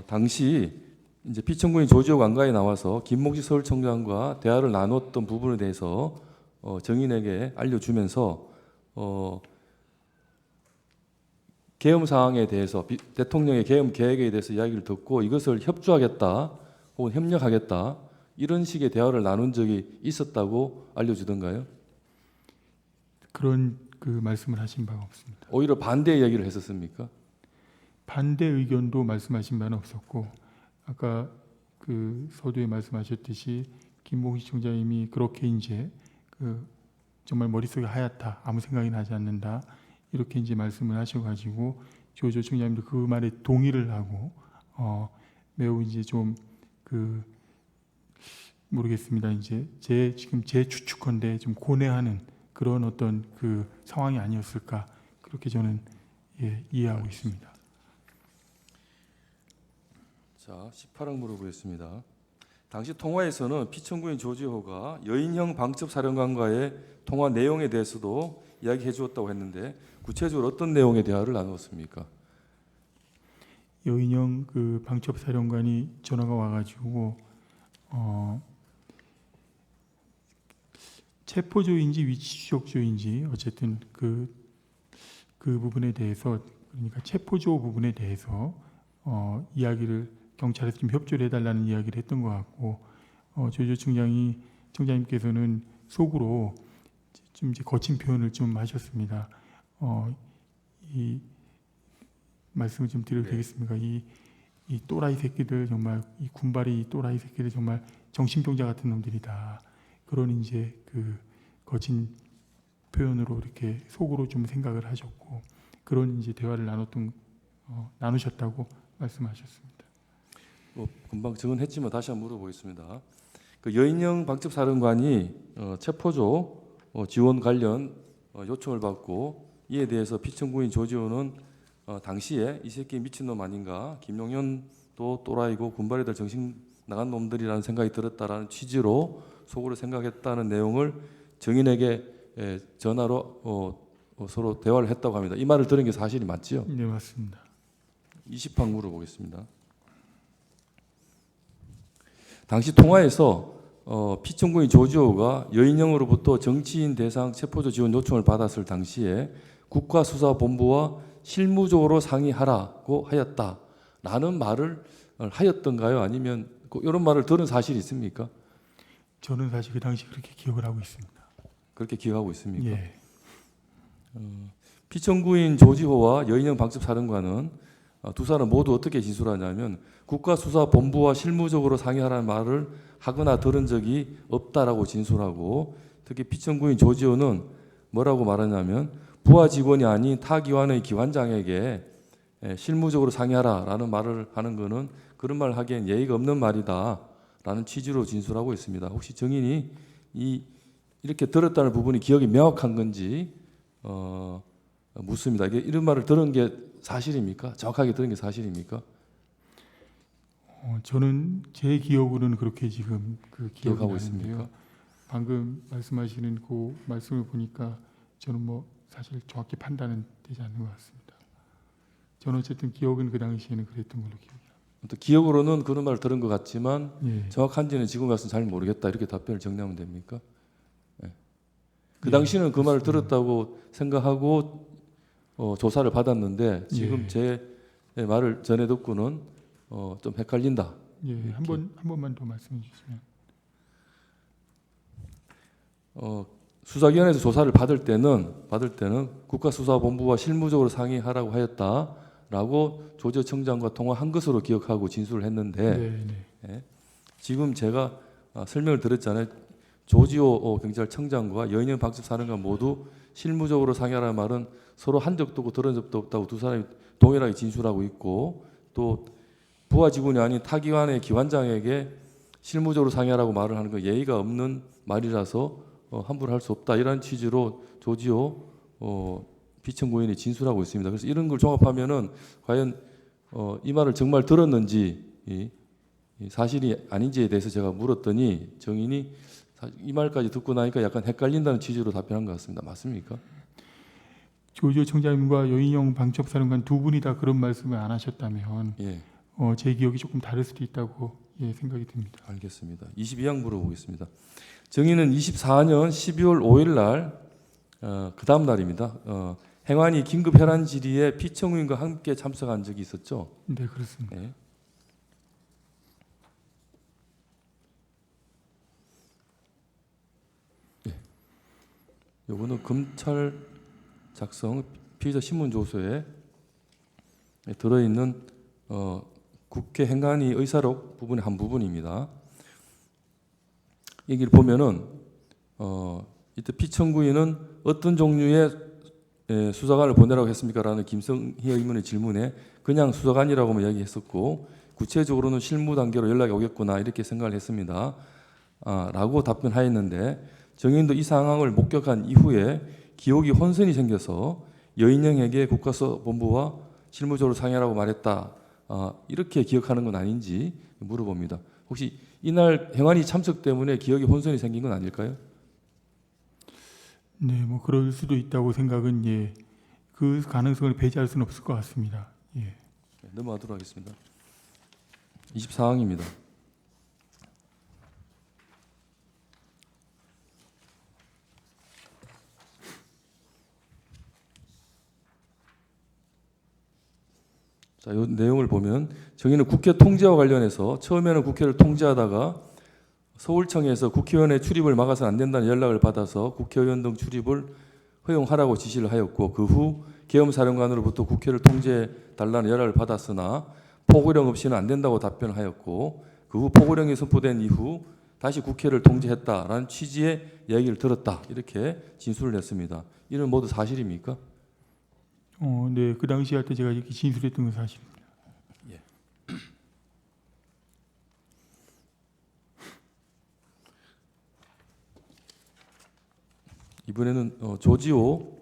당시 이제 피청구인 조지호 관가에 나와서 김목식 서울청장과 대화를 나눴던 부분에 대해서 정인에게 알려주면서 계엄 상황에 대해서 대통령의 계엄 계획에 대해서 이야기를 듣고 이것을 협조하겠다 혹은 협력하겠다 이런 식의 대화를 나눈 적이 있었다고 알려주던가요? 그런 그 말씀을 하신 바가 없습니다. 오히려 반대 이야기를 했었습니까? 반대 의견도 말씀하신 바는 없었고, 아까 그 서두에 말씀하셨듯이 김봉식 총장님이 그렇게 이제 그 정말 머릿속이 하얗다, 아무 생각이 나지 않는다, 이렇게 이제 말씀을 하셔가지고 조지호 총장님도 그 말에 동의를 하고 매우 이제 좀 그 모르겠습니다. 이제 지금 제 추측컨대 좀 고뇌하는 그런 어떤 그 상황이 아니었을까, 그렇게 저는 이해하고 있습니다. 자, 18항 물어보겠습니다. 당시 통화에서는 피청구인 조지호가 여인형 방첩사령관과의 통화 내용에 대해서도 이야기해 주었다고 했는데 구체적으로 어떤 내용의 대화를 나누었습니까? 여인영 그 방첩사령관이 전화가 와가지고 체포조인지 위치추적조인지 어쨌든 그 부분에 대해서, 그러니까 체포조 부분에 대해서 이야기를 경찰에서 좀 협조를 해달라는 이야기를 했던 것 같고, 조지호 총장님께서는 속으로 좀 이제 거친 표현을 좀 하셨습니다. 이 말씀을 좀 드려도 되겠습니까? 이 또라이 새끼들, 정말 이 군발이 또라이 새끼들 정말 정신병자 같은 놈들이다. 그런 이제 그 거친 표현으로 이렇게 속으로 좀 생각을 하셨고, 그런 이제 대화를 나누셨다고 말씀하셨습니다. 금방 증언했지만 다시 한번 물어보겠습니다. 그 여인형 방첩사령관이 체포조 지원 관련 요청을 받고 이에 대해서 피청구인 조지호는 당시에 이 새끼 미친놈 아닌가, 김용현도 또라이고 군발이들 정신 나간 놈들이라는 생각이 들었다라는 취지로 속으로 생각했다는 내용을 정인에게 전화로 서로 대화를 했다고 합니다. 이 말을 들은 게 사실이 맞지요? 네, 맞습니다. 20항 물어보겠습니다. 당시 통화에서 피청구인 조지호가 여인형으로부터 정치인 대상 체포조 지원 요청을 받았을 당시에 국가수사본부와 실무적으로 상의하라고 하였다라는 말을 하였던가요? 아니면 이런 말을 들은 사실이 있습니까? 저는 사실 그 당시 그렇게 기억을 하고 있습니다. 그렇게 기억하고 있습니까? 예. 피청구인 조지호와 여인형 방첩사령관은 두 사람 모두 어떻게 진술하냐면 국가수사본부와 실무적으로 상의하라는 말을 하거나 들은 적이 없다라고 진술하고, 특히 피청구인 조지호는 뭐라고 말하냐면 부하 직원이 아닌 타 기관의 기관장에게 실무적으로 상의하라라는 말을 하는 것은 그런 말을 하기엔 예의가 없는 말이다라는 취지로 진술하고 있습니다. 혹시 정인이 이렇게 들었다는 부분이 기억이 명확한 건지 묻습니다. 이런 말을 들은 게 사실입니까? 정확하게 들은 게 사실입니까? 저는 제 기억으로는 그렇게 지금 그 기억하고 기억이 나는데요. 있습니까? 방금 말씀하시는 그 말씀을 보니까 저는 뭐 사실 정확히 판단은 되지 않는 것 같습니다. 저는 어쨌든 기억은 그 당시에는 그랬던 걸로 기억이 납니다. 기억으로는 그런 말을 들은 것 같지만 예. 정확한지는 지금 와서 잘 모르겠다, 이렇게 답변을 정리하면 됩니까? 네. 그 예, 당시는 그 말을 그렇습니다. 들었다고 생각하고 조사를 받았는데 지금 예. 제 말을 전해 듣고는 좀 헷갈린다. 예, 한 번만 더 말씀해 주시면. 수사기관에서 조사를 받을 때는 국가수사본부와 실무적으로 상의하라고 하였다라고 조지호 청장과 통화한 것으로 기억하고 진술을 했는데, 네, 네. 지금 제가 설명을 드렸잖아요. 조지호 경찰청장과 여인형 방첩사령관 모두 실무적으로 상의하라는 말은 서로 한 적도 없고 들은 적도 없다고 두 사람이 동일하게 진술하고 있고, 또 부하 직원이 아닌 타 기관의 기관장에게 실무적으로 상의하라고 말을 하는 건 예의가 없는 말이라서 함부로 할 수 없다, 이런 취지로 조지호 피청구인이 진술하고 있습니다. 그래서 이런 걸 종합하면은 과연 이 말을 정말 들었는지 이 사실이 아닌지에 대해서 제가 물었더니 정인이 이 말까지 듣고 나니까 약간 헷갈린다는 취지로 답변한 것 같습니다. 맞습니까? 조지호 총장님과 여인영 방첩사령관 두 분이 다 그런 말씀을 안 하셨다면 예. 제 기억이 조금 다를 수도 있다고 생각이 듭니다. 알겠습니다. 22항 물어보겠습니다. 정의는 24년 12월 5일 날 그 다음 날입니다. 행안위 긴급 혈안 질의에 피청구인과 함께 참석한 적이 있었죠. 네, 그렇습니다. 네. 요거는 검찰 작성 피의자 신문 조서에 들어있는 국회 행안위 의사록 부분의 한 부분입니다. 여기를 보면은 이때 피청구인은 어떤 종류의 수사관을 보내라고 했습니까라는 김성희 의원의 질문에 그냥 수사관이라고만 이야기했었고 구체적으로는 실무 단계로 연락이 오겠구나 이렇게 생각을 했습니다. 라고 답변하였는데 정인도 이 상황을 목격한 이후에 기억이 혼선이 생겨서 여인영에게 국가수사본부와 실무적으로 상의하라고 말했다. 이렇게 기억하는 건 아닌지 물어봅니다. 혹시 이날 행안위 참석 때문에 기억이 혼선이 생긴 건 아닐까요? 네, 뭐 그럴 수도 있다고 생각은 그 가능성을 배제할 수는 없을 것 같습니다. 네, 넘어가도록 하겠습니다. 24항입니다. 자, 이 내용을 보면 정의는 국회 통제와 관련해서 처음에는 국회를 통제하다가 서울청에서 국회의원의 출입을 막아서는 안 된다는 연락을 받아서 국회의원 등 출입을 허용하라고 지시를 하였고 그 후 계엄사령관으로부터 국회를 통제해 달라는 연락을 받았으나 포고령 없이는 안 된다고 답변하였고 그 후 포고령이 선포된 이후 다시 국회를 통제했다라는 취지의 이야기를 들었다 이렇게 진술을 했습니다. 이는 모두 사실입니까? 네, 그 당시 할 때 제가 이렇게 진술했던 건 사실입니다. 예. 이번에는 조지호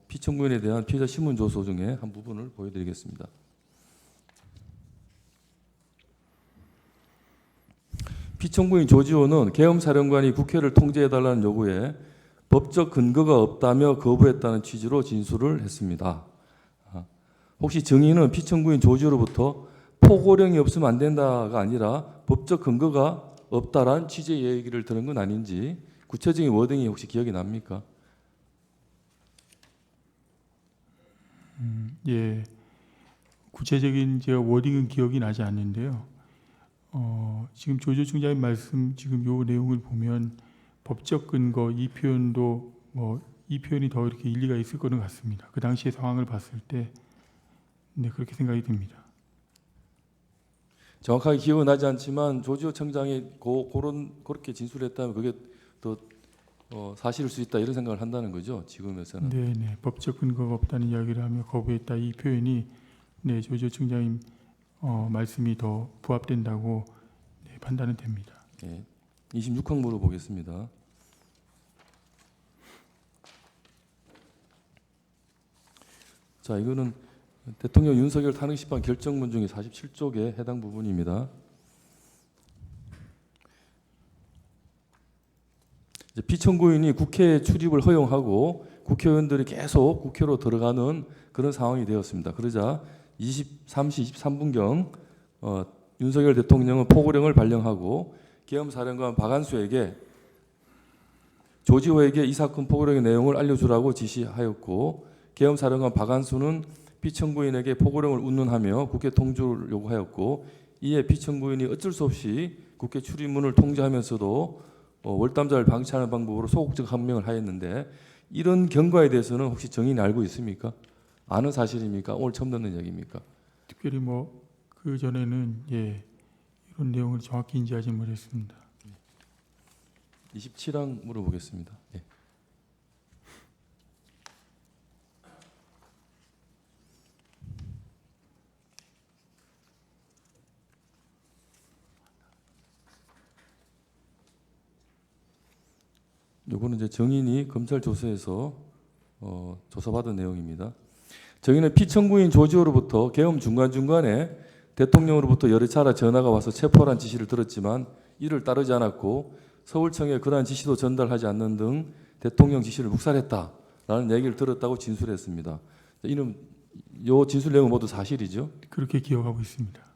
피청구인에 대한 피해자 신문 조서 중에 한 부분을 보여드리겠습니다. 피청구인 조지호는 계엄사령관이 국회를 통제해달라는 요구에 법적 근거가 없다며 거부했다는 취지로 진술을 했습니다. 혹시 정의는 피청구인 조지호로부터 포고령이 없으면 안 된다가 아니라 법적 근거가 없다라는 취지의 얘기를 들은 건 아닌지 구체적인 워딩이 혹시 기억이 납니까? 예, 구체적인 제가 워딩은 기억이 나지 않는데요. 지금 조조 총장님 말씀 지금 요 내용을 보면 법적 근거 이 표현도 이 표현이 더 이렇게 일리가 있을 거는 같습니다. 그 당시의 상황을 봤을 때 네, 그렇게 생각이 듭니다. 정확하게 기억은 나지 않지만 조지호 청장이 그렇게 진술했다면 그게 더 사실일 수 있다 이런 생각을 한다는 거죠. 지금에서는. 네, 법적 근거가 없다는 이야기를 하며 거부했다 이 표현이 네, 조지호 총장님 말씀이 더 부합된다고 판단은 됩니다. 네. 26항 물어보겠습니다. 자, 이거는 대통령 윤석열 탄핵 심판 결정문 중에 47쪽에 해당 부분입니다. 이제 피청구인이 국회 출입을 허용하고 국회의원들이 계속 국회로 들어가는 그런 상황이 되었습니다. 그러자 23시 23분경 윤석열 대통령은 포고령을 발령하고 계엄사령관 박안수에게 조지호에게 이 사건 포고령의 내용을 알려주라고 지시하였고 계엄사령관 박안수는 피청구인에게 포고령을 운운하며 국회 통주를 요구하였고 이에 피청구인이 어쩔 수 없이 국회 출입문을 통제하면서도 월담자를 방치하는 방법으로 소극적 항명을 하였는데 이런 경과에 대해서는 혹시 정인이 알고 있습니까? 아는 사실입니까? 오늘 처음 듣는 얘기입니까? 특별히 그 전에는 이런 내용을 정확히 인지하지 못했습니다. 27항 물어보겠습니다. 예. 요거는 이제 정인이 검찰 조서에서 조사받은 내용입니다. 정인은 피청구인 조지호로부터 계엄 중간중간에 대통령으로부터 여러 차례 전화가 와서 체포하라는 지시를 들었지만 이를 따르지 않았고 서울청에 그러한 지시도 전달하지 않는 등 대통령 지시를 묵살했다라는 얘기를 들었다고 진술했습니다. 이는 요 진술 내용은 모두 사실이죠? 그렇게 기억하고 있습니다.